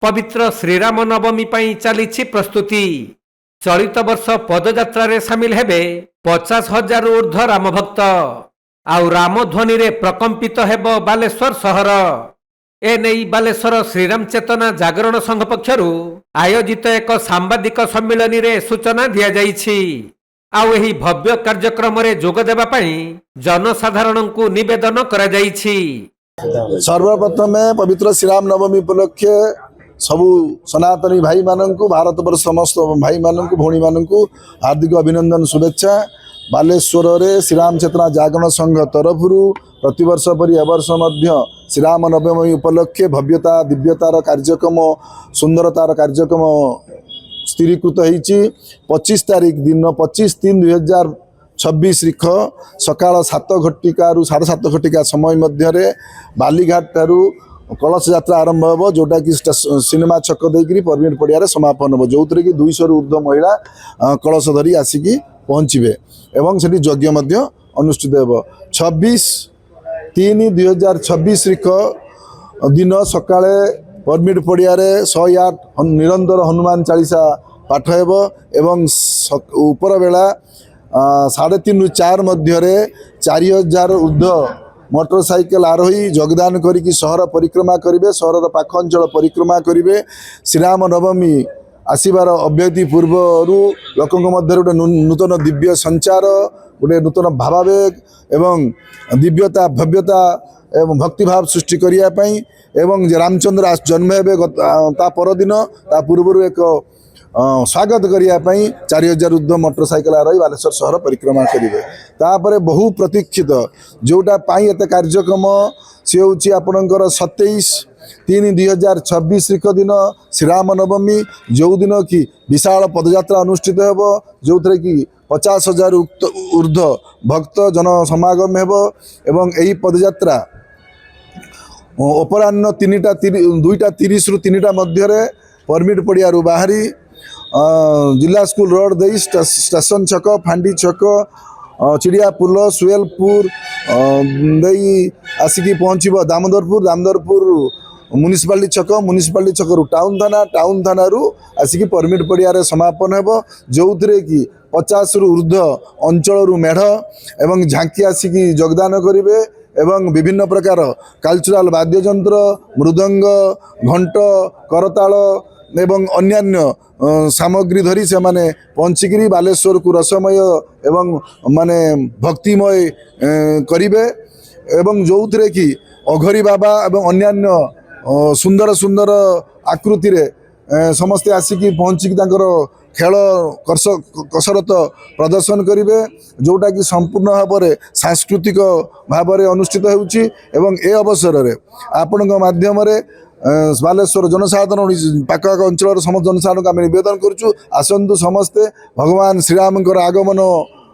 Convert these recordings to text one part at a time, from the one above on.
पवित्र श्रीराम नवमी पाई चली प्रस्तुति। चलित वर्ष पदयात्रा रे सामिल हेबे 50,000 ऊर्ध्व राम भक्त। आउ रामध्वनि रे प्रकंपित हेबो बालेश्वर सहर। ए नहीं बालेश्वर श्रीराम चेतना जागरण संघ पक्षरु आयोजित एक सांबादिक सम्मिलन रे सूचना दिया जाइछि। आउ एही भव्य कार्यक्रम रे जोग देबा पई जनसाधारण को निवेदन करा जाइछि। सर्वप्रथम पवित्र श्रीराम नवमी उपलक्षे सबु सनातनी भाई माननकु भारत वर्ष समस्त भाई माननकु भौणी माननकु हार्दिक अभिनंदन शुभेच्छा। बालेश्वर रे श्रीराम चेतना जागरण संघ तरफरु प्रतिवर्ष परि एवर्ष मध्य श्रीराम नवमी उपलक्षे भव्यता दिव्यतार कार्यक्रम सुंदरतार कार्यक्रम स्थिरीकृत होईछि। 25 तारीख दिन 25/3/2026 रिख सकाळ 7 घटिका रु 7:30 घटिका समय मध्य बालीघाट ठारू कलश यात्रा आरंभ हो, जोटा कि सिनेमा छक देकरी परमिट पड़िया समापन हो, जो कि 200 रु ऊर्ध्व महिला कलश धरी आसिकी पहुँचे एवं से यज्ञ अनुष्ठित हो। 26/3/2026 रिख दिन सकाळे परमिट पड़िया 108 निरंतर हनुमान चालीसा पाठ हो एवं ऊपर बेला 3:30 रु 4 मध्य 4000 ऊर्ध्व मोटरसाइकेल आरोही योगदान करिकी सहर परिक्रमा करिवे, सहर पाख अंचल परिक्रमा करिवे। श्रीराम नवमी आसीबार अव्यति पूर्वरु लोकंक मध्य गोटे नूतन दिव्य संचार, गोटे नूतन भावावेग एवं दिव्यता भव्यता एवं भक्तिभाव सृष्टि करिया पई एवं रामचंद्र जन्म हेबे ता परदिन ता पूर्वरु एक स्वागत करिया पई 4000 ऊर्ध्व मोटरसाइकेल आरोही बालेश्वर सहर परिक्रमा करिवे। तापरे बहु प्रतीक्षित जोटा पाई एते कार्यक्रम से होची आपनकर 27/3/2026 रिख दिन श्रीराम नवमी, जो दिन कि विशाल पदयात्रा अनुष्ठित हेबो, जो थरे कि 50,000 ऊर्ध्व भक्त जन समागम हेबो एवं एही पदयात्रा अपराह्न 2:30 रु 3टा मध्य परमिट पड़िया बाहरी जिला स्कूल रोड दे स्टेशन छक फांडी छक चिड़ियापुल सुएलपुर आसिकी पहुँचब दामोदरपुर म्युनिसिपालिटी छक रु टाउन थाना रु आसिकी परमिट पड़िया समापन हेबो, जो कि 50 रु ऊर्ध्व अंचल रु मेढ़ एवं झांकी आसिकी योगदान करिवे एवं विभिन्न प्रकार कल्चरल वाद्ययंत्र मृदंग घंट करताल एवं अन्यान्य सामग्री धरी से माने पहुँचिकी बालेश्वर को रसमय एवं माने भक्तिमय करिवे एवं जो थे कि अघरी बाबा एवं अन्यान्य सुंदर सुंदर आकृति रे समस्ते आसिकी पहुँचिकी खेल कसरत प्रदर्शन करिवे, जोटा कि संपूर्ण भाव में सांस्कृतिक भाव में अनुष्ठित होउछि एवं ए अवसर रे आपन माध्यम रे बालेश्वर जनसाधारण पाख अंचल समस्त जनसाधारण को आम निवेदन करुचु, आसतु समस्ते भगवान श्रीराम आगमन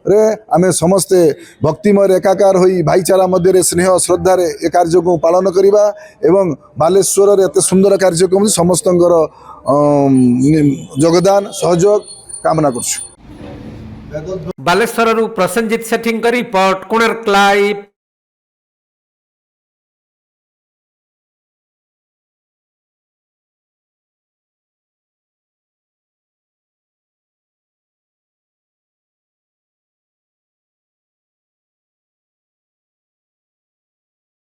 रे आमे समस्ते भक्तिमय एकाकार होई भाईचारा मध्य स्नेह श्रद्धा रे ए कार्य को पालन करिबा एवं बालेश्वर रे एते सुंदर कार्यक्रम समस्त योगदान सहयोग कामना करछु। बालेश्वर प्रसन्नजित सेठिंग रिपोर्ट कोणार्क लाइव।